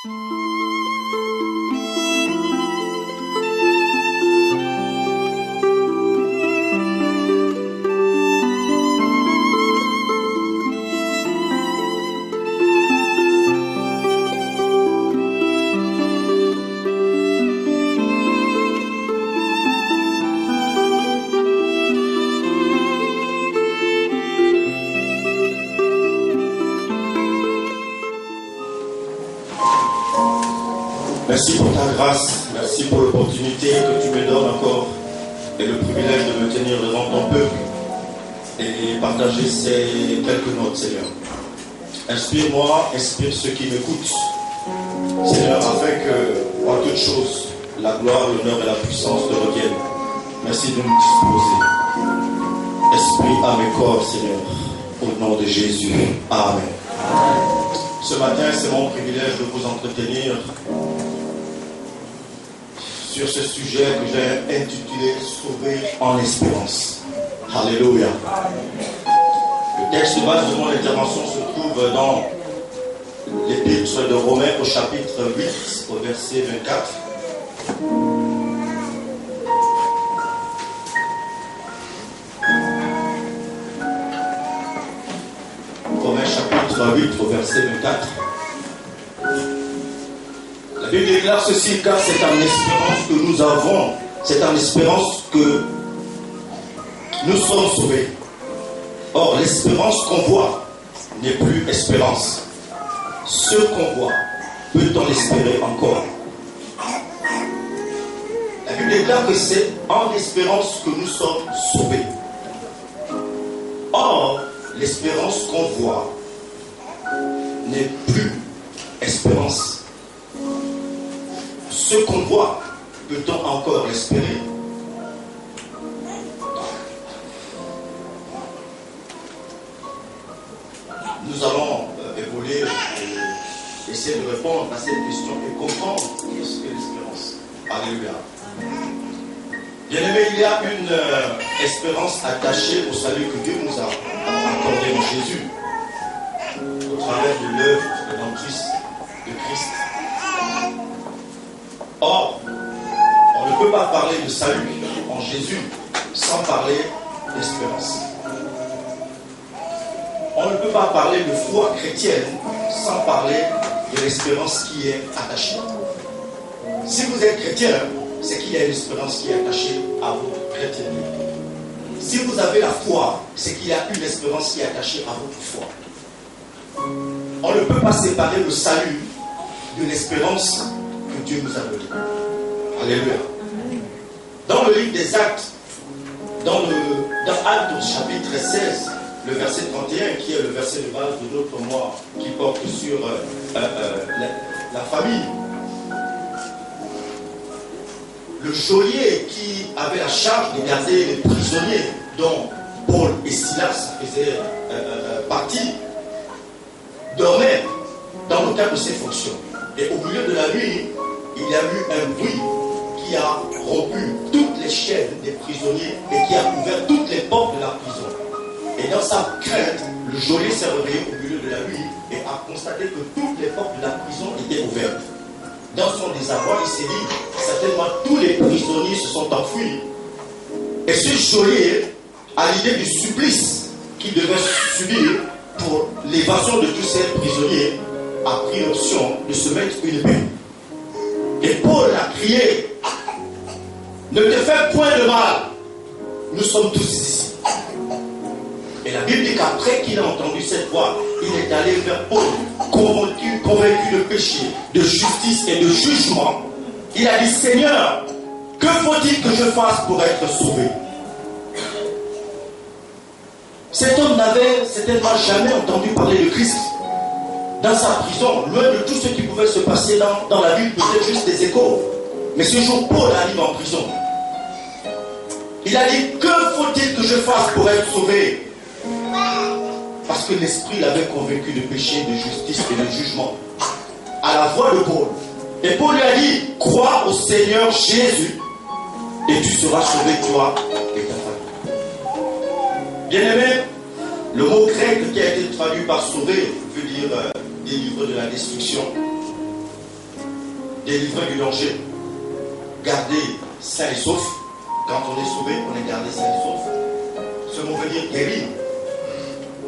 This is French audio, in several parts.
Merci pour ta grâce, merci pour l'opportunité que tu me donnes encore et le privilège de me tenir devant ton peuple et partager ces quelques notes, Seigneur. Inspire-moi, inspire ceux qui m'écoutent, Seigneur, afin que, en toutes choses, la gloire, l'honneur et la puissance te reviennent. Merci de nous disposer. Esprit, âme et corps, Seigneur, au nom de Jésus. Amen. Ce matin, c'est mon privilège de vous entretenir sur ce sujet que j'ai intitulé « Sauver en espérance ». Alléluia. Le texte de base de mon intervention se trouve dans l'épître de Romains au chapitre 8, au verset 24. Romains chapitre 8, au verset 24. La Bible déclare ceci, car c'est en espérance que nous avons, c'est en espérance que nous sommes sauvés. Or, l'espérance qu'on voit n'est plus espérance. Ce qu'on voit, peut-on l'espérer encore? La Bible déclare que c'est en espérance que nous sommes sauvés. Or, l'espérance qu'on voit n'est plus espérance. Ce qu'on voit, peut-on encore l'espérer? Nous allons évoluer et essayer de répondre à cette question et comprendre qu'est-ce que l'espérance. Alléluia. Bien-aimé, il y a une espérance attachée au salut que Dieu nous a accordé en Jésus, au travers de l'œuvre rédemptrice de Christ. Or, on ne peut pas parler de salut en Jésus sans parler d'espérance. On ne peut pas parler de foi chrétienne sans parler de l'espérance qui est attachée. Si vous êtes chrétien, c'est qu'il y a une espérance qui est attachée à votre chrétienté. Si vous avez la foi, c'est qu'il y a une espérance qui est attachée à votre foi. On ne peut pas séparer le salut de l'espérance que Dieu nous a donnée. Alléluia. Dans le livre des Actes, dans Actes au chapitre 16, le verset 31, qui est le verset de base de notre mois, qui porte sur la famille. Le geôlier qui avait la charge de garder les prisonniers, dont Paul et Silas faisaient partie, dormait dans le cadre de ses fonctions. Et au milieu de la nuit, il y a eu un bruit qui a rompu toutes les chaînes des prisonniers et qui a ouvert toutes les portes de la prison. Et dans sa crainte, le geôlier s'est réveillé au milieu de la nuit et a constaté que toutes les portes de la prison étaient ouvertes. Dans son désarroi, il s'est dit, certainement tous les prisonniers se sont enfuis. Et ce geôlier, à l'idée du supplice qu'il devait subir pour l'évasion de tous ces prisonniers, a pris l'option de se mettre une bulle. Et Paul a crié, ne te fais point de mal, nous sommes tous ici. Et la Bible dit qu'après qu'il a entendu cette voix, il est allé vers Paul, convaincu de péché, de justice et de jugement. Il a dit, Seigneur, que faut-il que je fasse pour être sauvé? Cet homme n'avait certainement jamais entendu parler de Christ. Dans sa prison, loin de tout ce qui pouvait se passer dans la ville, peut-être juste des échos. Mais ce jour, Paul arrive en prison. Il a dit, que faut-il que je fasse pour être sauvé? Parce que l'Esprit l'avait convaincu de péché, de justice et de jugement. À la voix de Paul. Et Paul lui a dit, crois au Seigneur Jésus et tu seras sauvé, toi et ta famille. Bien-aimé, le mot grec qui a été traduit par sauver veut dire délivrer de la destruction. délivré du danger, gardé sain et sauf. Quand on est sauvé, on est gardé sain et sauf. Ce mot veut dire guérir.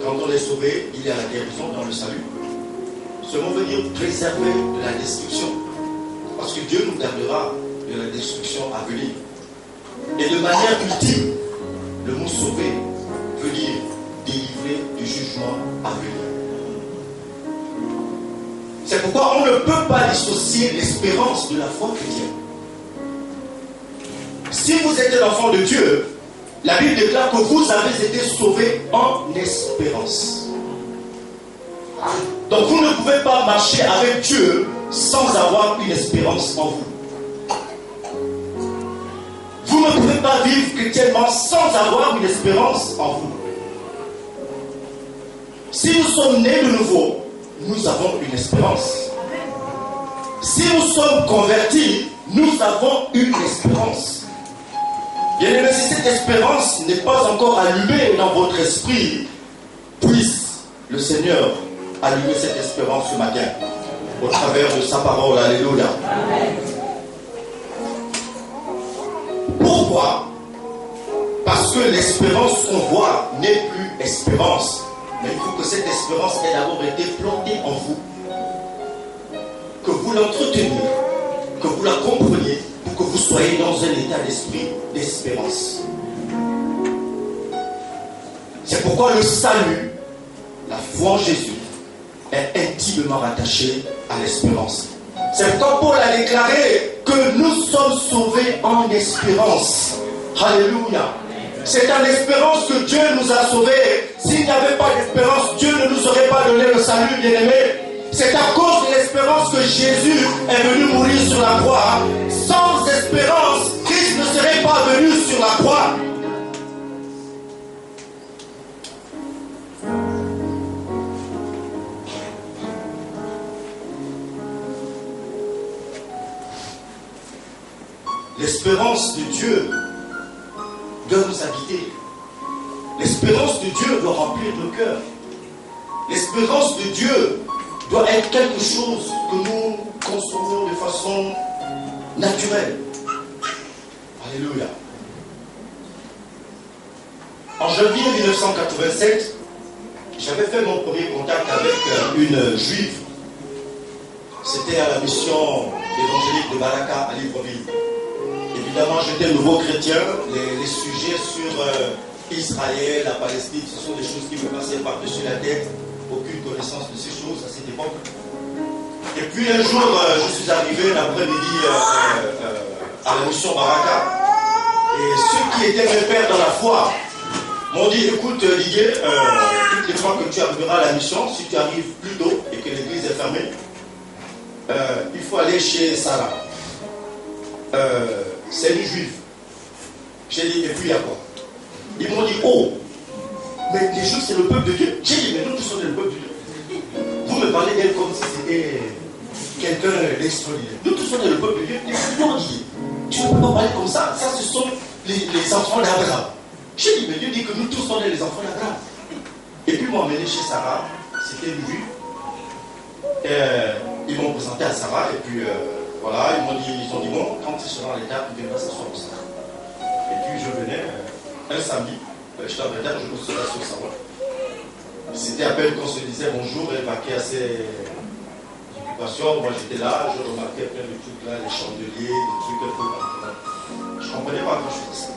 Quand on est sauvé, il y a la guérison dans le salut. Ce mot veut dire préserver de la destruction. Parce que Dieu nous gardera de la destruction à venir. Et de manière ultime, le mot sauver veut dire délivrer du jugement à venir. C'est pourquoi on ne peut pas dissocier l'espérance de la foi chrétienne. Si vous êtes un enfant de Dieu, la Bible déclare que vous avez été sauvés en espérance. Donc vous ne pouvez pas marcher avec Dieu sans avoir une espérance en vous. Vous ne pouvez pas vivre chrétiennement sans avoir une espérance en vous. Si nous sommes nés de nouveau, nous avons une espérance. Si nous sommes convertis, nous avons une espérance. Bien aimé, si cette espérance n'est pas encore allumée dans votre esprit, puisse le Seigneur allumer cette espérance ce matin au travers de sa parole. Alléluia. Amen. Pourquoi? Parce que l'espérance qu'on voit n'est plus espérance. Mais il faut que cette espérance ait d'abord été plantée en vous. Que vous l'entreteniez, que vous la compreniez, pour que vous soyez dans un état d'esprit d'espérance. C'est pourquoi le salut, la foi en Jésus, est intimement rattaché à l'espérance. C'est pourquoi Paul a déclaré que nous sommes sauvés en espérance. Alléluia. C'est en espérance que Dieu nous a sauvés. S'il n'y avait pas d'espérance, Dieu ne nous aurait pas donné le salut, bien-aimé. C'est à cause de l'espérance que Jésus est venu mourir sur la croix. Sans espérance, Christ ne serait pas venu sur la croix. L'espérance de Dieu doit nous habiter. L'espérance de Dieu doit remplir nos cœurs. L'espérance de Dieu doit être quelque chose que nous consommons de façon naturelle. Alléluia. En janvier 1987, j'avais fait mon premier contact avec une juive. C'était à la mission évangélique de Baraka à Libreville. Évidemment, j'étais nouveau chrétien. Les sujets sur Israël, la Palestine, ce sont des choses qui me passaient par-dessus la tête. Aucune connaissance de ces choses à cette époque. Et puis un jour, je suis arrivé l'après-midi à la mission Baraka. Et ceux qui étaient mes pères dans la foi m'ont dit, écoute Didier, toutes les fois que tu arriveras à la mission, si tu arrives plus tôt et que l'église est fermée, il faut aller chez Sarah. C'est une juive. J'ai dit, et puis il y a quoi? Ils m'ont dit, oh, mais les juifs c'est le peuple de Dieu. J'ai dit, mais nous tous sommes le peuple de Dieu. Vous me parlez d'elle comme si c'était quelqu'un d'extraordinaire. Nous tous sommes le peuple de Dieu. Non, tu ne peux pas parler comme ça. Ça, ce sont les enfants d'Abraham. J'ai dit, mais Dieu dit que nous tous sommes les enfants d'Abraham. Et puis ils m'ont emmené chez Sarah. C'était une juive. Ils m'ont présenté à Sarah et puis voilà, ils ont dit bon, quand il sera à l'étape, il viendra s'asseoir au Sarah. Et puis je venais un samedi, j'étais en retard, je me suis assis au Sarah. C'était à peine qu'on se disait bonjour, elle vaquait à ses occupations. Moi j'étais là, je remarquais plein de trucs là, les chandeliers, des trucs un peu partout. Je ne comprenais pas grand chose à ça.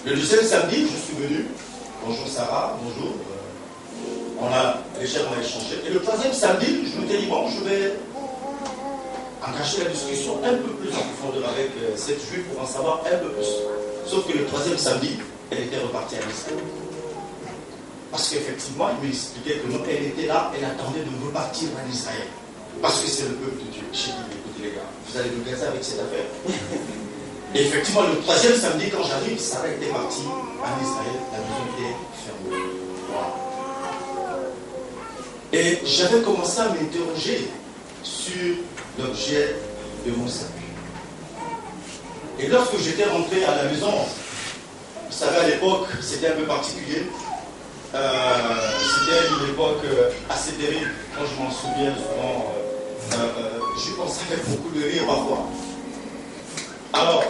Le deuxième samedi, je suis venu. Bonjour Sarah, bonjour. On a légèrement échangé. Et le troisième samedi, je me suis dit, bon, je vais engager la discussion un peu plus en profondeur avec cette juive pour en savoir un peu plus. Sauf que le troisième samedi, elle était repartie à Israël. Parce qu'effectivement, il m'expliquait que non, elle était là, elle attendait de repartir en Israël. Parce que c'est le peuple de Dieu. J'ai dit, écoutez les gars, vous allez me gazer avec cette affaire. Et effectivement, le troisième samedi, quand j'arrive, Sarah était partie en Israël, la maison était fermée. Voilà. Et j'avais commencé à m'interroger sur l'objet de mon salut. Et lorsque j'étais rentré à la maison, vous savez, à l'époque, c'était un peu particulier. C'était une époque assez terrible. Quand je m'en souviens souvent, Je pense avec beaucoup de rire parfois. Alors,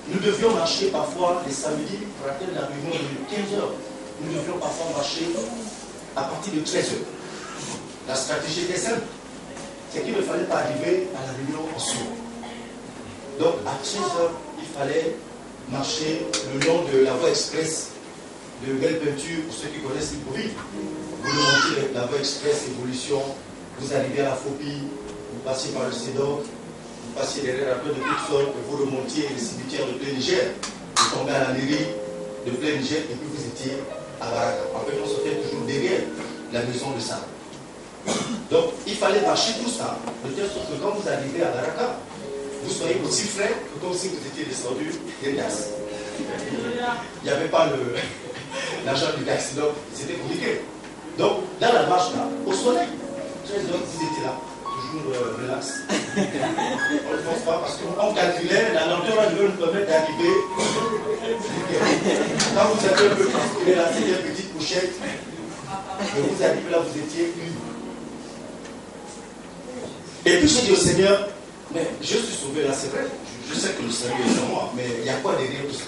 nous devions marcher parfois les samedis pour atteindre la réunion de 15 heures. Nous devions parfois marcher à partir de 13 heures. La stratégie était simple. C'est qu'il ne fallait pas arriver à la réunion en suivant. Donc à 13 heures, il fallait marcher le long de la voie express de Belle Peinture, pour ceux qui connaissent l'Hypoville. Vous montez la voie express évolution, vous arrivez à la Phobie, vous passez par le Cédor, vous passez derrière la plaine de Piquefol, et vous remontiez le cimetière de Plein Niger, vous tombez à la mairie de Plein Niger, et puis vous étiez à Baraka. En fait, on se fait toujours derrière la maison de Sarah. Donc, il fallait marcher tout ça, de telle sorte que quand vous arrivez à Baraka, vous soyez aussi frais que comme si vous étiez descendu des glaces. Il n'y avait pas l'argent du taxi, donc c'était compliqué. Donc, dans la marche là, au soleil, 13 heures, vous étiez là, toujours relax. On ne pense pas parce qu'on calculait, la lenteur là devait nous permettre d'arriver. Quand vous avez un peu calculé là, c'était une petite pochette, et vous arrivez là, vous étiez une. Et puis j'ai dit au Seigneur, mais je suis sauvé là, c'est vrai. Je sais que le Seigneur est sur moi, mais il y a quoi derrière tout ça?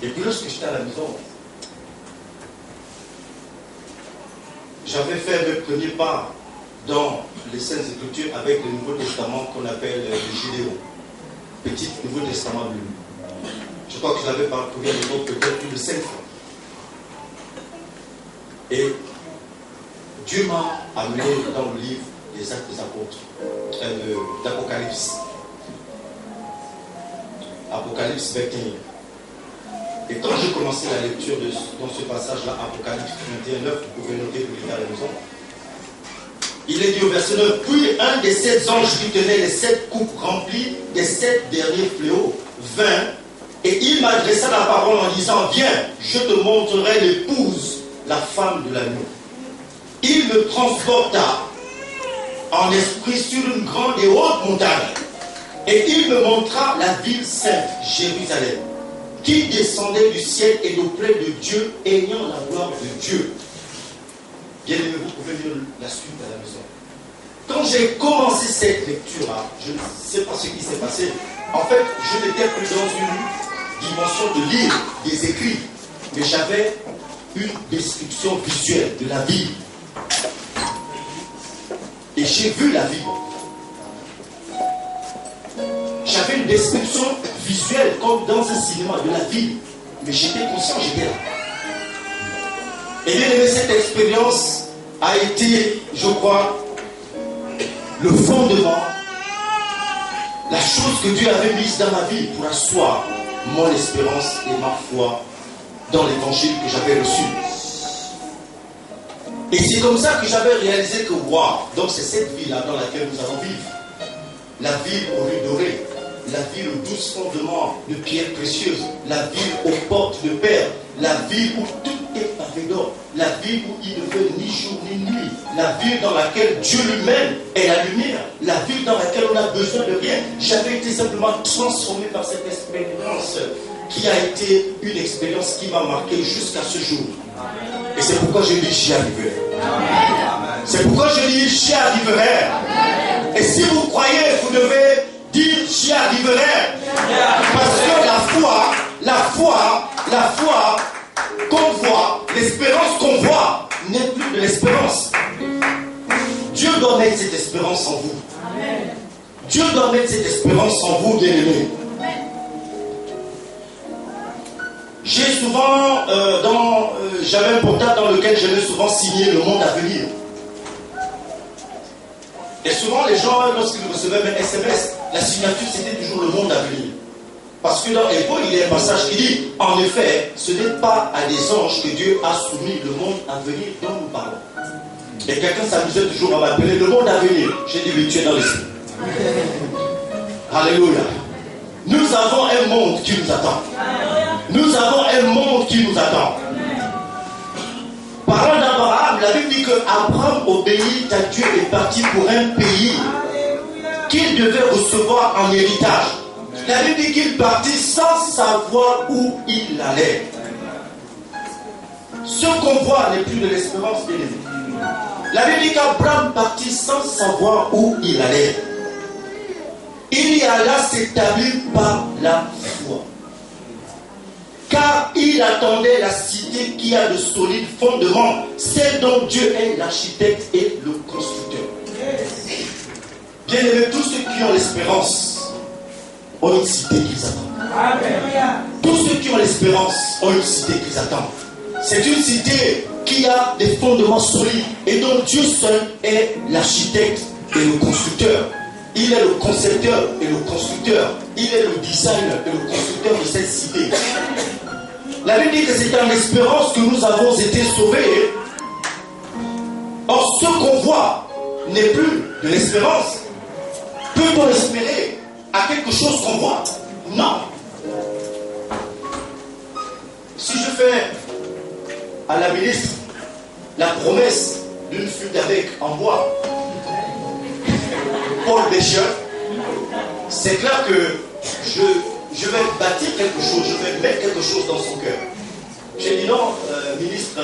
Et puis lorsque j'étais à la maison, j'avais fait mes premiers pas dans les Saintes Écritures avec le Nouveau Testament qu'on appelle le Gédéon. Petit Nouveau Testament de lui. Je crois que je l'avais parcouru à l'époque peut-être plus de 5 fois. Et Dieu m'a amené dans le livre des Actes des Apôtres, d'Apocalypse. Apocalypse 21. Et quand j'ai commencé la lecture dans ce passage-là, Apocalypse 21, 9, vous pouvez noter plus tard à la maison. Il est dit au verset 9, puis un des 7 anges qui tenait les 7 coupes remplies des 7 derniers fléaux vint, et il m'adressa la parole en disant, viens, je te montrerai l'épouse, la femme de l'agneau. Il me transporta en esprit sur une grande et haute montagne, et il me montra la ville sainte, Jérusalem, qui descendait du ciel et d'auprès de Dieu, ayant la gloire de Dieu. Bien aimé, vous pouvez lire la suite à la maison. Quand j'ai commencé cette lecture-là, je ne sais pas ce qui s'est passé. En fait, je n'étais plus dans une dimension de lire des écrits, mais j'avais une description visuelle de la vie. Et j'ai vu la vie. J'avais une description visuelle comme dans un cinéma de la vie. Mais j'étais conscient, j'étais là. Et bien aimé, cette expérience a été, je crois, le fondement, la chose que Dieu avait mise dans ma vie pour asseoir mon espérance et ma foi dans l'évangile que j'avais reçu. Et c'est comme ça que j'avais réalisé que, waouh, donc c'est cette vie-là dans laquelle nous allons vivre. La ville aux rues dorées, la ville aux 12 fondements de pierres précieuses, la ville aux portes de perles, la ville où tout est pavé d'or, la ville où il ne fait ni jour ni nuit, la ville dans laquelle Dieu lui-même est la lumière, la ville dans laquelle on a besoin de rien. J'avais été simplement transformé par cette expérience qui a été une expérience qui m'a marqué jusqu'à ce jour. Et c'est pourquoi je dis j'y arriverai. C'est pourquoi je dis j'y arriverai. Et si vous croyez, vous devez dire j'y arriverai. Parce que la foi qu'on voit, l'espérance qu'on voit n'est plus de l'espérance. Dieu doit mettre cette espérance en vous. Dieu doit mettre cette espérance en vous, bien-aimés. J'ai souvent, j'avais un portable dans lequel j'avais souvent signé le monde à venir. Et souvent les gens, lorsqu'ils recevaient mes SMS, la signature c'était toujours le monde à venir. Parce que dans Hébreu, il y a un passage qui dit, en effet, ce n'est pas à des anges que Dieu a soumis le monde à venir dont nous parlons. Et quelqu'un s'amusait toujours à m'appeler le monde à venir. J'ai dit, oui, tu es dans l'esprit. Alléluia. Nous avons un monde qui nous attend. Nous avons un monde qui nous attend. Parlant d'Abraham, la Bible dit que Abraham obéit à Dieu et parti pour un pays qu'il devait recevoir en héritage. La Bible dit qu'il partit sans savoir où il allait. Ce qu'on voit n'est plus de l'espérance, bien aimé. La Bible dit qu'Abraham partit sans savoir où il allait. Il y alla s'établir par la foi. Car il attendait la cité qui a de solides fondements, celle dont Dieu est l'architecte et le constructeur. Bien-aimés, tous ceux qui ont l'espérance ont une cité qu'ils attendent. Amen. Tous ceux qui ont l'espérance ont une cité qu'ils attendent. C'est une cité qui a des fondements solides et dont Dieu seul est l'architecte et le constructeur. Il est le concepteur et le constructeur. Il est le designer et le constructeur de cette cité. La Bible dit que c'est en espérance que nous avons été sauvés. Or, ce qu'on voit n'est plus de l'espérance. Peut-on espérer à quelque chose qu'on voit? Non. Si je fais à la ministre la promesse d'une flûte avec en bois, Paul Bécheur, c'est clair que je vais bâtir quelque chose, je vais mettre quelque chose dans son cœur. J'ai dit non, ministre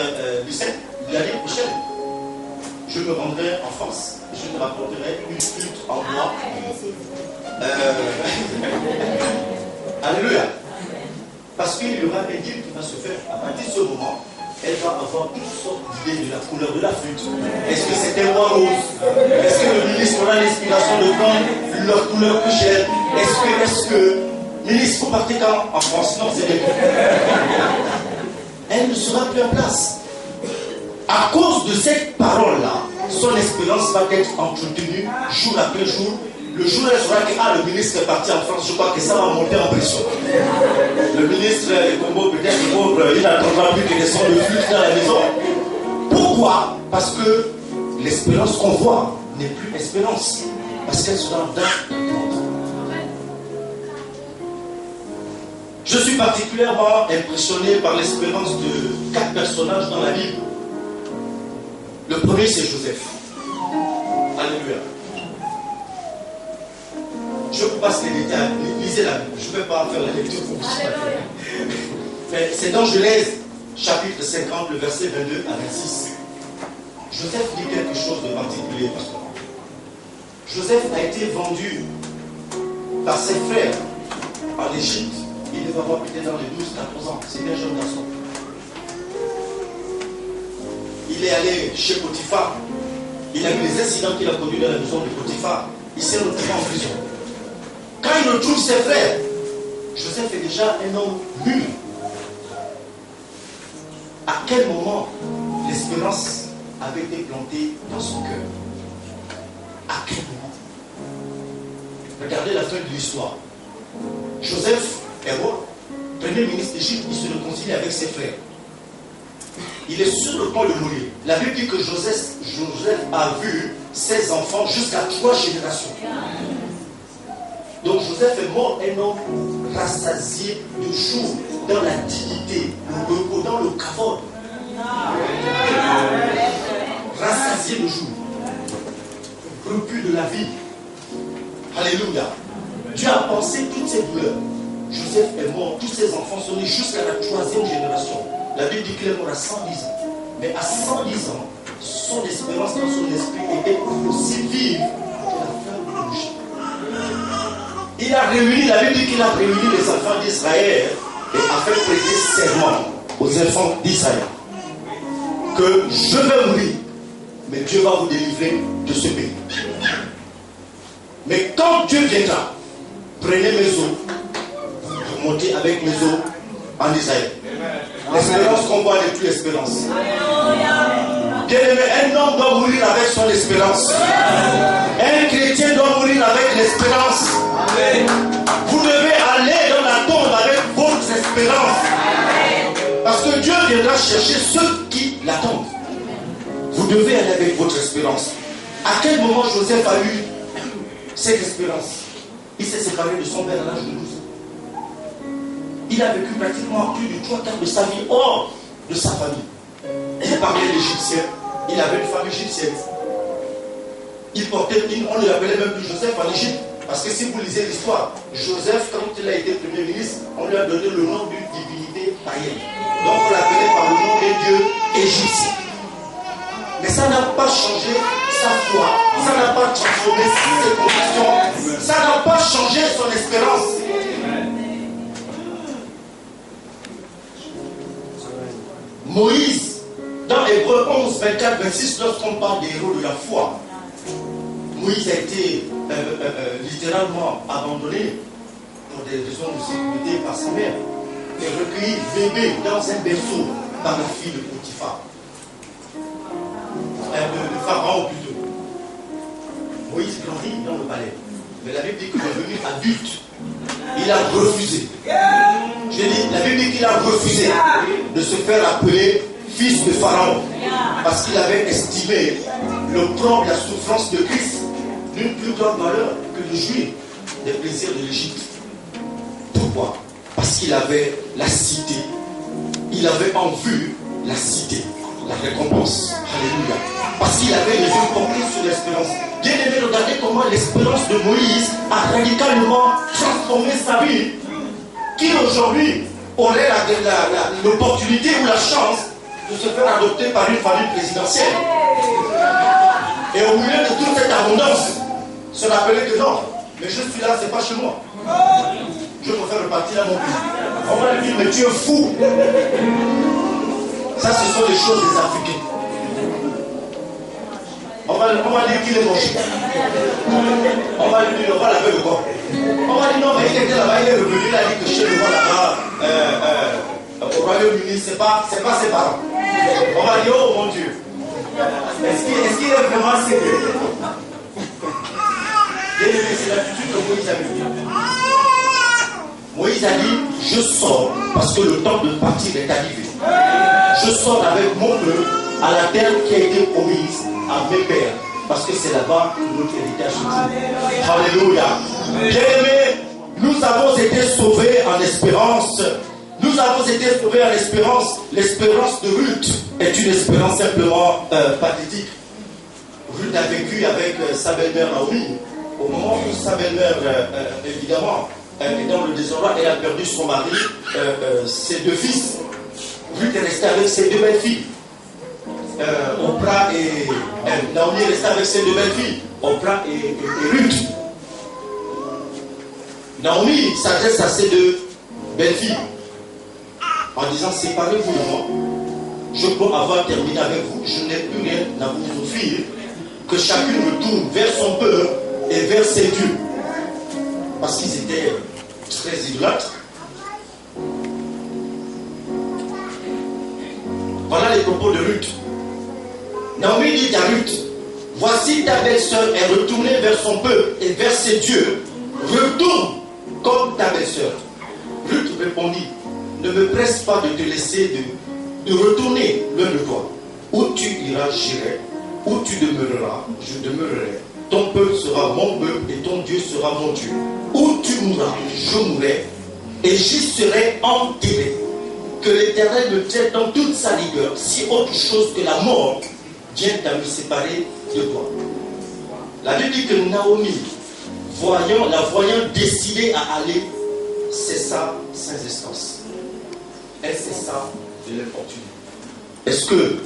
Lucette, l'année prochaine, je me rendrai en France, je te rapporterai une flûte en bois. Alléluia. Parce qu'il y aura un deal qui va se faire. À partir de ce moment, elle va avoir toutes sortes d'idées de la couleur de la flûte. Est-ce que c'est un bois rose? Est-ce que le ministre aura l'inspiration de prendre leur couleur plus chère? Est-ce que ministre, vous partez quand? En France? Non, c'est bien. Elle ne sera plus en place. À cause de cette parole-là, son espérance va être entretenue jour après jour. Le jour où elle saura que le ministre est parti en France, je crois que ça va monter en pression. Le ministre est Congo, peut-être pauvre, il n'attendra plus que des sons de flûte dans la maison. Pourquoi? Parce que l'espérance qu'on voit n'est plus espérance. Parce qu'elle sera dans le monde. Je suis particulièrement impressionné par l'espérance de 4 personnages dans la Bible. Le premier, c'est Joseph. Alléluia. Je vous passe les détails, lisez la Bible. Je ne vais pas faire la lecture pour vous. Mais c'est dans Genèse, chapitre 50, le verset 22 à 26. Joseph dit quelque chose de particulier, pasteur. Joseph a été vendu par ses frères en Égypte. Il devait avoir peut-être dans les 12-14 ans. C'était un jeune garçon. Il est allé chez Potiphar. Il a eu les incidents qu'il a connus dans la maison de Potiphar. Il s'est retrouvé en prison. Quand il retrouve ses frères, Joseph est déjà un homme mûr. À quel moment l'espérance avait été plantée dans son cœur? À quel moment? Regardez la fin de l'histoire. Joseph est roi, premier ministre d'Égypte, il se réconcilie avec ses frères. Il est sur le point de mourir. La Bible dit que Joseph a vu ses enfants jusqu'à 3 générations. Donc Joseph est mort un homme rassasié de jour, dans la dignité, le repos, dans le kavod. Rassasié de jour, repu de la vie. Alléluia. Dieu a pensé toutes ces douleurs. Joseph est mort, tous ses enfants sont nés jusqu'à la 3e génération. La Bible dit qu'il est mort à 110 ans. Mais à 110 ans, son espérance dans son esprit était aussi vive que la flamme de bougie. Il a réuni, la Bible dit qu'il a réuni les enfants d'Israël et a fait prêter serment aux enfants d'Israël que je vais mourir, mais Dieu va vous délivrer de ce pays. Mais quand Dieu viendra, prenez mes os, remontez avec mes os en Israël. L'espérance qu'on voit n'est plus espérance. Bien-aimé, un homme doit mourir avec son espérance. Un chrétien doit mourir avec l'espérance. Vous devez aller dans la tombe avec votre espérance. Parce que Dieu viendra chercher ceux qui l'attendent. Vous devez aller avec votre espérance. À quel moment Joseph a eu cette espérance? Il s'est séparé de son père à l'âge de 12 ans. Il a vécu pratiquement plus de 3/4 de sa vie hors de sa famille. Il parlait l'égyptien. Il avait une femme égyptienne. Il portait, on ne l'appelait même plus Joseph en Égypte. Parce que si vous lisez l'histoire, Joseph, quand il a été premier ministre, on lui a donné le nom d'une divinité païenne. Donc on l'appelait par le nom des dieux égyptiens. Mais ça n'a pas changé sa foi. Ça n'a pas transformé ses convictions. Ça n'a pas changé son espérance. Moïse, dans Hébreux 11, 24, 26, lorsqu'on parle des héros de la foi, Moïse a été littéralement abandonné pour des raisons de sécurité par sa mère et recueilli bébé dans un berceau par la fille de Potiphar. De Pharaon plutôt. Moïse grandit dans le palais. Mais la Bible dit qu'il est devenu adulte. Il a refusé. Je dis, la Bible dit qu'il a refusé de se faire appeler fils de Pharaon. Parce qu'il avait estimé l'opprobre, la souffrance de Christ d'une plus grande valeur que de jouir des plaisirs de l'Égypte. Pourquoi? Parce qu'il avait la cité. Il avait en vue la cité, la récompense. Alléluia. Parce qu'il avait les yeux portés sur l'espérance. Bien aimé, regardez comment l'espérance de Moïse a radicalement transformé sa vie. Qui aujourd'hui aurait l'opportunité ou la chance de se faire adopter par une famille présidentielle. Et au milieu de toute cette abondance, se rappeler que non, mais je suis là, c'est pas chez moi. Je préfère repartir à mon pays. On va lui dire, mais tu es fou. Ça, ce sont les choses des Africains. On va dire qu'il est moche. On va lui dire, on va laver le corps. On va dire, non, mais il était là-bas, il est revenu, il a dit que chez le roi là-bas, au Royaume-Uni, c'est pas ses parents. On va dire, oh mon Dieu. Est-ce qu'il est vraiment sérieux? C'est l'attitude que Moïse a eu. Moïse a dit, je sors parce que le temps de partir est arrivé. Je sors avec mon peuple à la terre qui a été promise à mes pères. Parce que c'est là-bas que notre héritage se trouve. Alléluia. Bien-aimés, nous avons été sauvés en espérance. Nous avons été sauvés en espérance. L'espérance de Ruth est une espérance simplement pathétique. Ruth a vécu avec sa belle-mère Naomi. Au moment où sa belle-mère, évidemment, est dans le désordre, elle a perdu son mari, ses deux fils. Ruth est restée avec ses deux belles-filles. Oprah et Naomi est restée avec ses deux belles-filles, Oprah et Ruth. Naomi s'adresse à ses deux belles-filles en disant, séparez-vous de moi. Je peux avoir terminé avec vous. Je n'ai plus rien à vous offrir. Que chacune retourne vers son peuple et vers ses dieux. Parce qu'ils étaient très idolâtres. Voilà les propos de Ruth. Naomi dit à Ruth, voici ta belle-sœur est retournée vers son peuple et vers ses dieux. Retourne comme ta belle-sœur. Ruth répondit, ne me presse pas de te laisser de retourner loin de toi. Où tu iras, j'irai. Où tu demeureras, je demeurerai. Ton peuple sera mon peuple et ton Dieu sera mon Dieu. Où tu mourras, je mourrai et j'y serai enterré. Que l'Éternel me traite dans toute sa rigueur, si autre chose que la mort vient à me séparer de toi. La Bible dit que Naomi, la voyant décidée à aller, cessa sans instance. Elle cessa de l'infortune. Est-ce que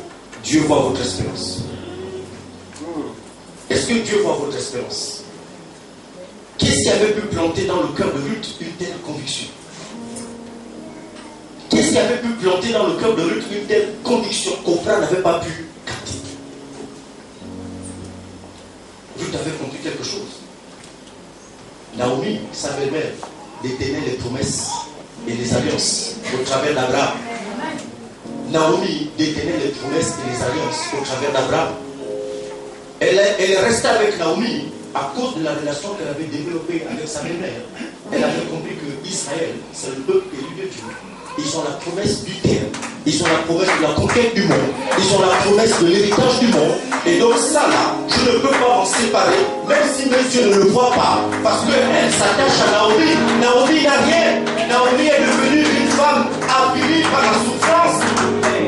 Dieu voit votre espérance? Est-ce que Dieu voit votre espérance? Qu'est-ce qui avait pu planter dans le cœur de Ruth une telle conviction? Qu'est-ce qui avait pu planter dans le cœur de Ruth une telle conviction qu'Oprah n'avait pas pu capter? Ruth avait compris quelque chose. Naomi, sa belle-mère, détenait les promesses et les alliances au travers d'Abraham. Naomi détenait les promesses et les alliances au travers d'Abraham. Elle restait avec Naomi à cause de la relation qu'elle avait développée avec sa belle-mère. Elle avait compris que Israël, c'est le peuple élu de Dieu. Ils ont la promesse du terme. Ils ont la promesse de la conquête du monde. Ils ont la promesse de l'héritage du monde. Et donc ça là, je ne peux pas m'en séparer, même si mes yeux ne le voient pas. Parce qu'elle s'attache à Naomi. Naomi n'a rien. Naomi est devenue une femme avilie par la souffrance.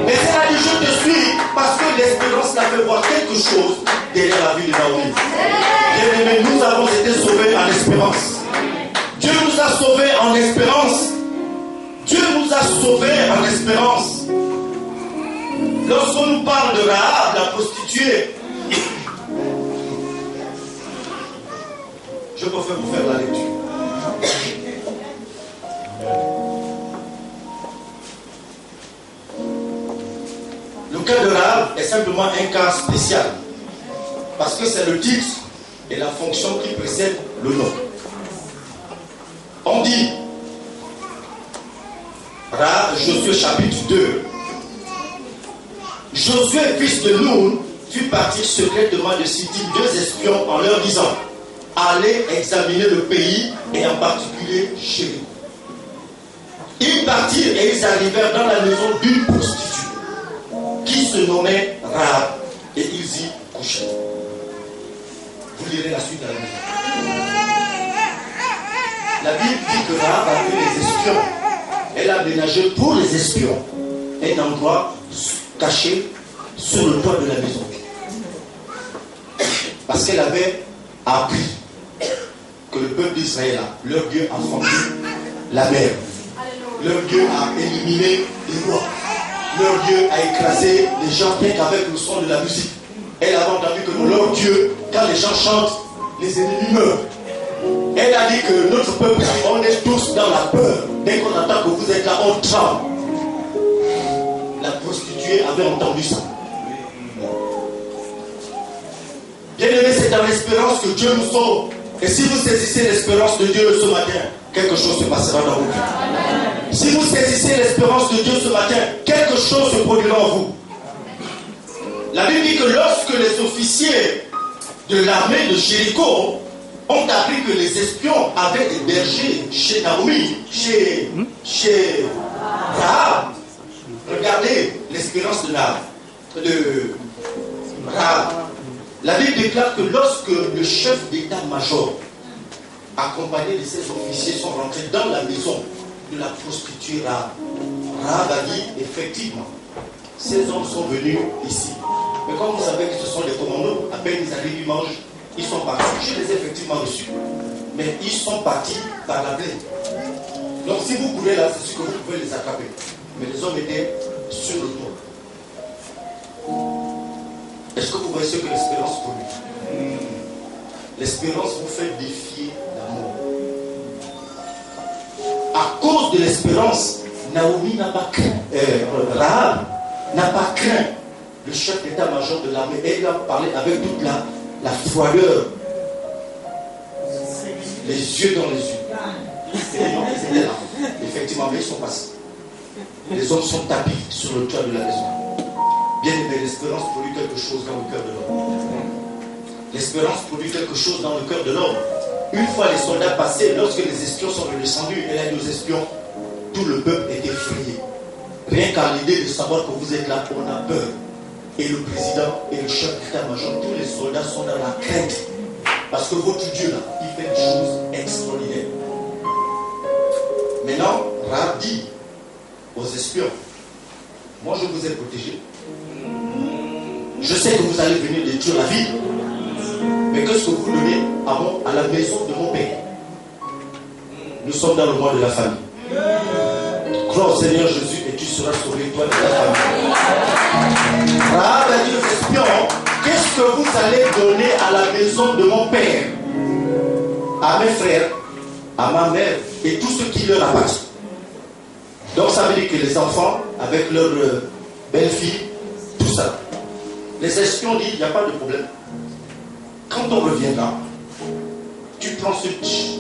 Mais elle a dit, je te suis, parce que l'espérance l'a fait voir quelque chose derrière la vie de Naomi. Bien-aimés, nous avons été sauvés en espérance. Dieu nous a sauvés en espérance. Dieu nous a sauvés en espérance. Lorsqu'on nous parle de Rahab, la prostituée, je préfère vous faire la lecture. Le cas de Rahab est simplement un cas spécial parce que c'est le titre et la fonction qui précède le nom. On dit, Rahab, Josué chapitre 2, Josué, fils de Nun, fit partir secrètement de Sittim 2 espions en leur disant, allez examiner le pays et en particulier Jéricho. Ils partirent et ils arrivèrent dans la maison d'une prostituée qui se nommait Rahab et ils y couchaient. Vous lirez la suite à la maison. La Bible dit que Rahab a vu les espions. Elle a aménagé pour les espions un endroit caché sur le toit de la maison. Parce qu'elle avait appris que le peuple d'Israël, leur Dieu a franchi la mer. Leur Dieu a éliminé les rois. Leur Dieu a écrasé les gens rien qu'avec le son de la musique. Elle a entendu que leur Dieu, quand les gens chantent, les ennemis meurent. Elle a dit que notre peuple, on est tous dans la peur. Dès qu'on entend que vous êtes là, on tremble. La prostituée avait entendu ça. Bien aimé, c'est dans l'espérance que Dieu nous sauve. Et si vous saisissez l'espérance de Dieu ce matin, quelque chose se passera dans vos vies. Si vous saisissez l'espérance de Dieu ce matin, quelque chose se produira en vous. La Bible dit que lorsque les officiers de l'armée de Jéricho ont appris que les espions avaient hébergé chez Naomi, chez Rahab, regardez l'espérance de Rahab. La Bible déclare que lorsque le chef d'état-major, accompagné de ses officiers, sont rentrés dans la maison de la prostituée Rahab, Rahab a dit effectivement, ces hommes sont venus ici. Mais comme vous savez que ce sont les commandos, à peine ils arrivent, ils mangent, ils sont partis. Je les ai effectivement reçus. Mais ils sont partis par la plaine. Donc si vous courez là, c'est sûr que vous pouvez les attraper. Mais les hommes étaient sur le toit. Est-ce que vous voyez ce que l'espérance produit? L'espérance vous fait défier la mort. À cause de l'espérance, Naomi n'a pas craint, Rahab n'a pas craint le chef d'état-major de l'armée. Et il a parlé avec toute la froideur, les yeux dans les yeux. Et les gens, ils étaient là. Effectivement, mais ils sont passés. Les hommes sont tapis sur le toit de la maison. Bien aimé, l'espérance produit quelque chose dans le cœur de l'homme. L'espérance produit quelque chose dans le cœur de l'homme. Une fois les soldats passés, lorsque les espions sont redescendus, et là, nos espions, tout le peuple est effrayé. Rien qu'à l'idée de savoir que vous êtes là, on a peur. Et le président et le chef d'état-major, tous les soldats sont dans la crainte. Parce que votre Dieu là, il fait des choses extraordinaires. Maintenant, Rahab dit aux espions, moi je vous ai protégé. Je sais que vous allez venir détruire la ville. Mais qu'est-ce que vous donnez à la maison de mon père? Nous sommes dans le mois de la famille. Crois au Seigneur Jésus et tu seras sauvé, toi et ta famille. Rahab a dit aux espions, qu'est-ce que vous allez donner à la maison de mon père, à mes frères, à ma mère et tout ce qui leur appartient? Donc ça veut dire que les enfants, avec leur belle-fille, tout ça. Les espions disent, il n'y a pas de problème. Quand on reviendra, tu prends ce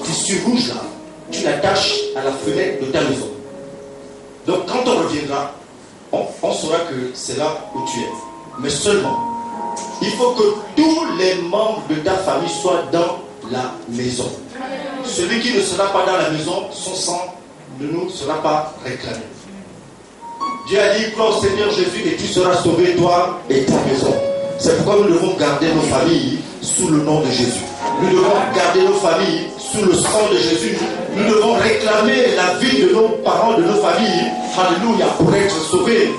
tissu rouge là, tu l'attaches à la fenêtre de ta maison. Donc quand on reviendra, on saura que c'est là où tu es. Mais seulement, il faut que tous les membres de ta famille soient dans la maison. Celui qui ne sera pas dans la maison, son sang ne nous sera pas réclamé. Dieu a dit, crois au Seigneur Jésus et tu seras sauvé, toi et ta maison. C'est pourquoi nous devons garder nos familles sous le nom de Jésus. Nous devons garder nos familles sous le sang de Jésus. Nous devons réclamer la vie de nos parents, de nos familles, alléluia, pour être sauvés.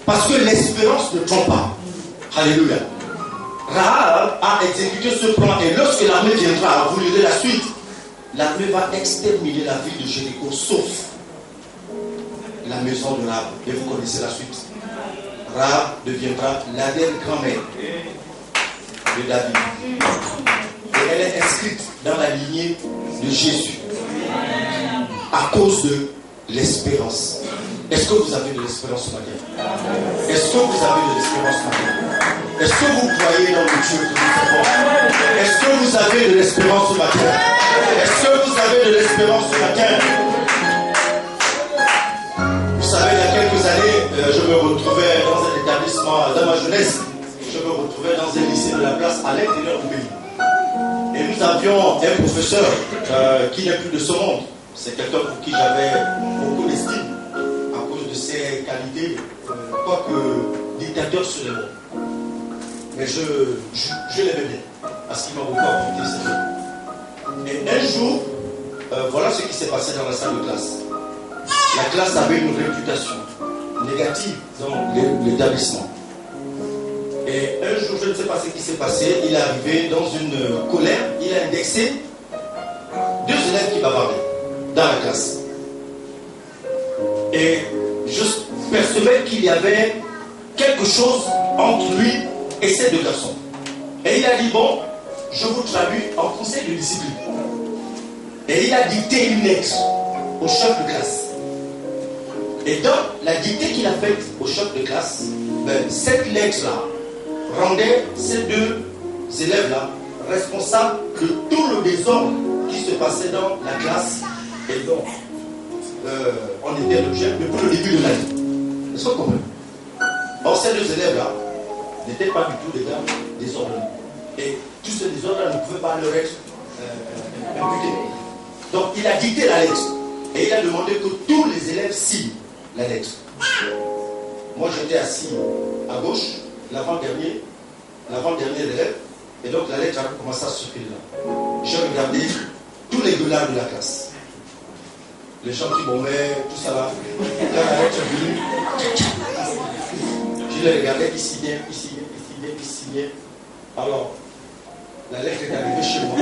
Parce que l'espérance ne trompe pas. Alléluia. Rahab a exécuté ce plan et lorsque l'armée viendra, vous lirez la suite, l'armée va exterminer la ville de Jéricho, sauf la maison de Rahab. Et vous connaissez la suite. Rahab deviendra l'arrière-grand-mère de David. Et elle est inscrite dans la lignée de Jésus à cause de l'espérance. Est-ce que vous avez de l'espérance ce matin? Est-ce que vous avez de l'espérance ce matin? Est-ce que vous croyez dans le Dieu que nous servons? Est-ce que vous avez de l'espérance ce matin? Est-ce que vous avez de l'espérance ce matin? Vous savez, il y a quelques années, je me retrouvais dans un établissement, dans ma jeunesse, je me retrouvais dans un lycée de la place à l'intérieur du pays. Et nous avions un professeur qui n'est plus de ce monde. C'est quelqu'un pour qui j'avais beaucoup d'estime à cause de ses qualités, quoique dictateur sur le monde. Mais je l'aimais bien, parce qu'il m'a beaucoup apporté cette vie. Et un jour, voilà ce qui s'est passé dans la salle de classe. La classe avait une réputation négative dans l'établissement. Et un jour, je ne sais pas ce qui s'est passé, il est arrivé dans une colère, il a indexé 2 élèves qui bavardaient dans la classe. Et je percevais qu'il y avait quelque chose entre lui et ces 2 garçons. Et il a dit, bon, je vous traduis en conseil de discipline. Et il a dicté une lettre au chef de classe. Et dans la dictée qu'il a faite au chef de classe, cette lettre-là rendait ces 2 élèves-là responsables de tout le désordre qui se passait dans la classe. Et donc, on était l'objet depuis le début de l'année. Est-ce que vous comprenez? Or, ces 2 élèves-là n'étaient pas du tout des gars désordonnés. Et tout ce désordre-là ne pouvait pas leur être imputé. Donc, il a dicté la lettre. Et il a demandé que tous les élèves signent la lettre. Moi, j'étais assis à gauche, l'avant-dernier élève. Et donc, la lettre a commencé à circuler là. J'ai regardé tous les gueulards de la classe. Les gens qui bombaient, tout ça là. Quand la lettre est venue, je les regardais, ils signaient, ils signaient, ils signaient, ils signaient. Alors, la lettre est arrivée chez moi.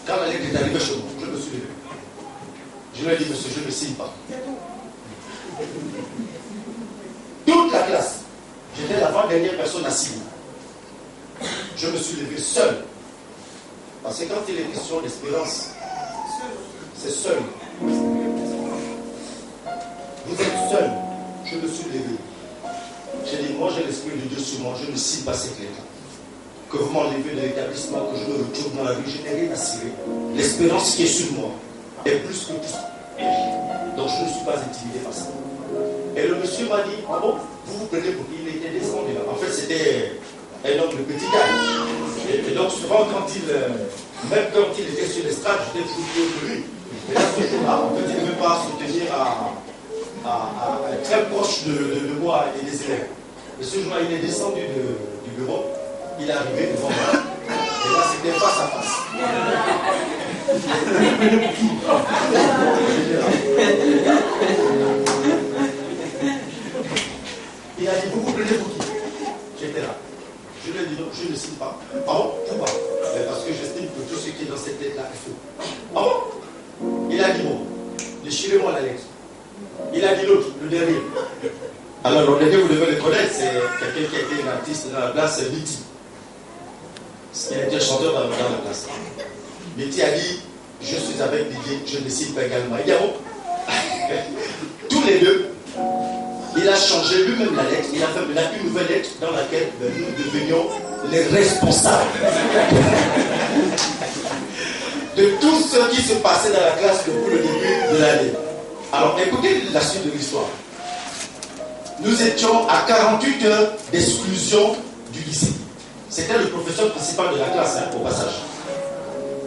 Quand la lettre est arrivée chez moi, je me suis levé. Je lui ai dit, monsieur, je ne signe pas. Toute la classe, j'étais l'avant-dernière personne à signer. Je me suis levé seul. Parce que quand il est question d'espérance, c'est seul. Vous êtes seul. Je me suis levé. J'ai dit, moi j'ai l'Esprit de Dieu sur moi, je ne signe pas cette lettre. Que vous m'enlevez de l'établissement, que je me retrouve dans la rue, je n'ai rien à cirer. L'espérance qui est sur moi est plus que tout ça. Donc je ne suis pas intimidé par ça. Et le monsieur m'a dit, ah bon, vous vous prenez pour qui? Il était descendu là. En fait, c'était un homme de petit âge. Et donc souvent, même quand il était sur l'estrade, j'étais toujours de lui. Mais là, ce jour-là, en fait, il ne veut pas se tenir très proche de moi et des élèves. Et ce jour-là, il est descendu du bureau, il est arrivé devant moi. Et là, c'était face à face. Il a dit, vous prenez pour qui? J'étais là. Je lui ai dit, non, je ne signe pas. Ah bon? Pourquoi? Parce que j'estime que tout ce qui est dans cette lettre-là est faux. Ah bon? Il a dit, bon, déchirez-moi la lettre. Il a dit l'autre, le dernier. Alors, le dernier, vous devez le connaître, c'est quelqu'un qui a été un artiste dans la place, Miti. Il a été chanteur dans la place. Miti a dit, je suis avec Didier, je ne signe pas également. Il dit, ah bon? Tous les 2, il a changé lui-même la lettre, il a fait une nouvelle lettre dans laquelle nous devenions les responsables de tout ce qui se passait dans la classe depuis le début de l'année. Alors écoutez la suite de l'histoire. Nous étions à 48 heures d'exclusion du lycée. C'était le professeur principal de la classe, au passage.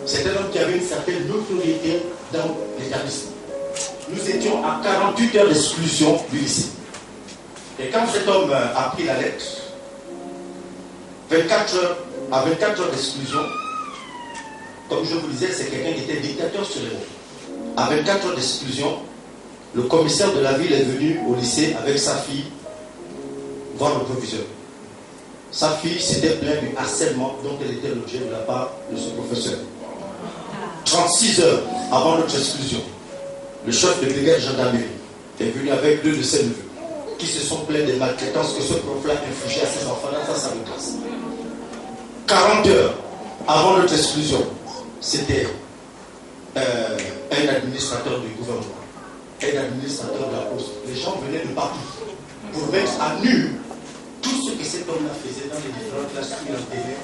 C'était un homme qui avait une certaine notoriété dans l'établissement. Nous étions à 48 heures d'exclusion du lycée. Et quand cet homme a pris la lettre, à 24 heures d'exclusion, comme je vous disais, c'est quelqu'un qui était dictateur sur les mots. À 24 heures d'exclusion, le commissaire de la ville est venu au lycée avec sa fille voir le proviseur. Sa fille s'était plainte du harcèlement dont elle était l'objet de la part de ce professeur. 36 heures avant notre exclusion, le chef de brigade de gendarmerie est venu avec 2 de ses neveux. qui se sont plaints des maltraitances que ce prof-là infligeait à ses enfants dans sa salle de classe. 40 heures avant notre exclusion, c'était un administrateur du gouvernement, un administrateur de la poste. Les gens venaient de partout pour mettre à nu tout ce que cet homme-là faisait dans les différentes classes où il entendait.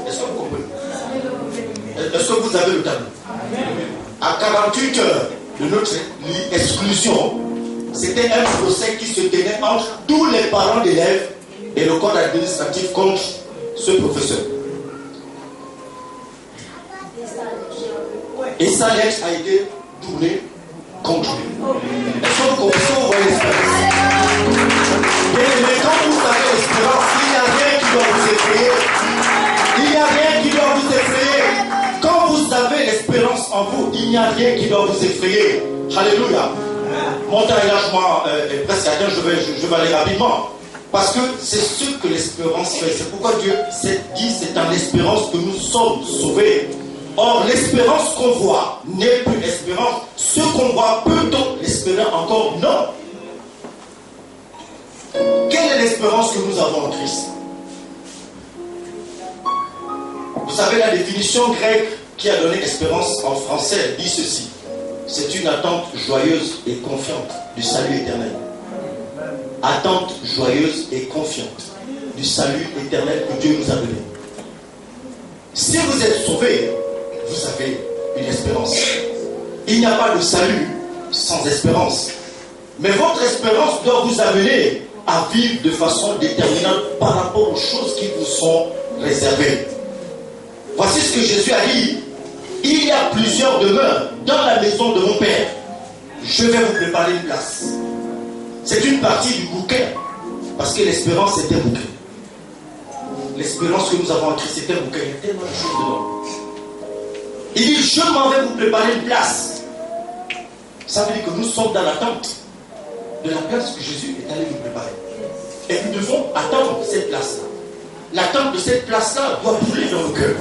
Est-ce que vous comprenez? Est-ce que vous avez le tableau? À 48 heures de notre exclusion, c'était un procès qui se tenait entre tous les parents d'élèves et le corps administratif contre ce professeur. Et sa lettre a été doublée contre lui. Est-ce que vous voyez l'espérance? Mais quand vous avez l'espérance, il n'y a rien qui doit vous effrayer. Il n'y a rien qui doit vous effrayer. Quand vous avez l'espérance en vous, il n'y a rien qui doit vous effrayer. Alléluia. Mon temps est presque atteint, je vais aller rapidement. Parce que c'est ce que l'espérance fait. C'est pourquoi Dieu s'est dit, c'est en espérance que nous sommes sauvés. Or, l'espérance qu'on voit n'est plus l'espérance. Ce qu'on voit, peut-on l'espérer encore? Non. Quelle est l'espérance que nous avons en Christ? Vous savez, la définition grecque qui a donné espérance en français dit ceci. C'est une attente joyeuse et confiante du salut éternel. Attente joyeuse et confiante du salut éternel que Dieu nous a donné. Si vous êtes sauvés, vous avez une espérance. Il n'y a pas de salut sans espérance. Mais votre espérance doit vous amener à vivre de façon déterminante par rapport aux choses qui vous sont réservées. Voici ce que Jésus a dit. Il y a plusieurs demeures dans la maison de mon Père. Je vais vous préparer une place. C'est une partie du bouquin. Parce que l'espérance, c'est un bouquin. L'espérance que nous avons en Christ, c'est un bouquin. Il y a tellement de choses dedans. Il dit, je m'en vais vous préparer une place. Ça veut dire que nous sommes dans l'attente de la place que Jésus est allé nous préparer. Et nous devons attendre cette place-là. L'attente de cette place-là doit brûler dans le cœur.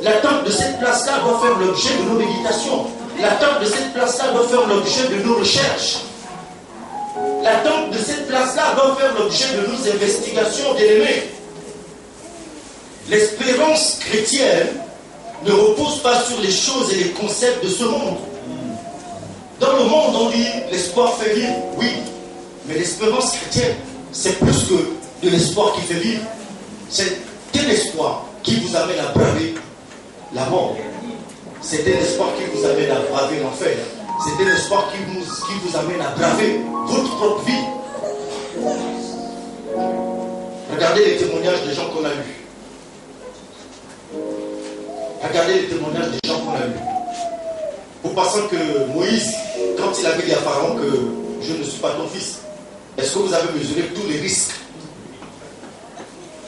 L'attente de cette place-là doit faire l'objet de nos méditations. L'attente de cette place-là doit faire l'objet de nos recherches. L'attente de cette place-là doit faire l'objet de nos investigations d'aimer. L'espérance chrétienne ne repose pas sur les choses et les concepts de ce monde. Dans le monde, on dit l'espoir fait vivre, oui. Mais l'espérance chrétienne, c'est plus que de l'espoir qui fait vivre. C'est un espoir qui vous amène à braver la mort. C'est un espoir qui vous amène à braver l'enfer. C'est un espoir qui vous amène à braver votre propre vie. Regardez les témoignages des gens qu'on a lus. Regardez les témoignages des gens qu'on a lus. Vous pensez que Moïse, quand il avait dit à Pharaon que je ne suis pas ton fils, est-ce que vous avez mesuré tous les risques?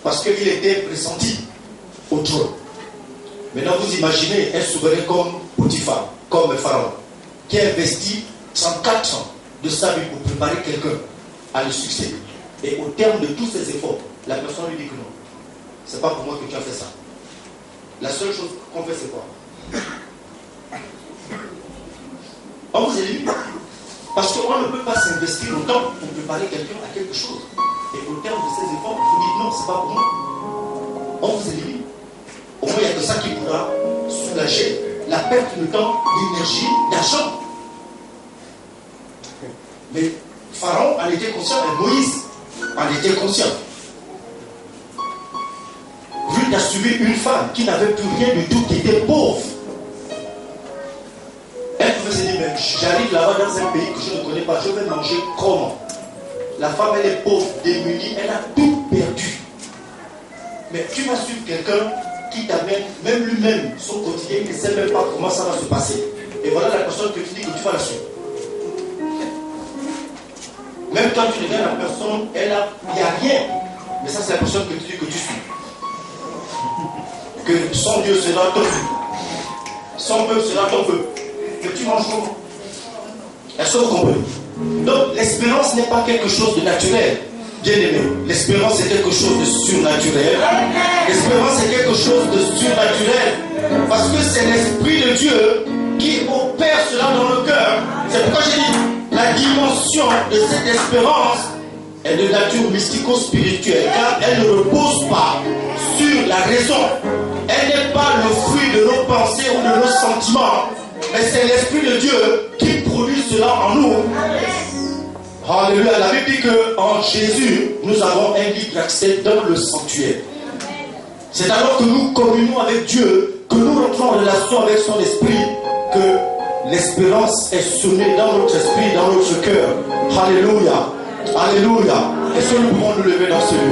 Parce qu'il était pressenti au trône. Maintenant, vous imaginez un souverain comme Potiphar, comme Pharaon, qui a investi 34 ans de sa vie pour préparer quelqu'un à le succès. Et au terme de tous ses efforts, la personne lui dit que non, c'est pas pour moi que tu as fait ça. La seule chose qu'on fait, c'est quoi? On vous élimine. Parce qu'on ne peut pas s'investir autant pour préparer quelqu'un à quelque chose. Et au terme de ses efforts, vous dites non, c'est pas pour moi. On vous élimine. Au moins, il n'y a que ça qui pourra soulager la perte de temps, d'énergie, d'argent. Mais Pharaon en était conscient et Moïse en était conscient. Vu d'assumer une femme qui n'avait plus rien du tout, qui était pauvre. Elle pouvait se dire, mais j'arrive là-bas dans un pays que je ne connais pas, je vais manger comment? La femme, elle est pauvre, démunie, elle a tout perdu. Mais tu vas suivre quelqu'un qui t'amène, même lui-même, son quotidien, il ne sait même pas comment ça va se passer. Et voilà la personne que tu dis que tu vas la suivre. Même quand tu regardes la personne, il n'y a rien. Mais ça, c'est la personne que tu dis que tu suis. Que son Dieu sera ton Dieu. Son peuple sera ton peuple. Que tu manges comment? Est-ce que vous comprenez? Donc, l'espérance n'est pas quelque chose de naturel. Bien aimé, l'espérance est quelque chose de surnaturel. L'espérance est quelque chose de surnaturel. Parce que c'est l'Esprit de Dieu qui opère cela dans le cœur. C'est pourquoi j'ai dit, la dimension de cette espérance est de nature mystico-spirituelle, car elle ne repose pas sur la raison. Elle n'est pas le fruit de nos pensées ou de nos sentiments, mais c'est l'Esprit de Dieu qui produit cela en nous. Alléluia. La Bible dit qu'en Jésus, nous avons un libre accès dans le sanctuaire. C'est alors que nous communions avec Dieu, que nous rentrons en relation avec son esprit, que l'espérance est semée dans notre esprit, dans notre cœur. Alléluia. Alléluia. Est-ce que nous pouvons nous lever dans ce lieu?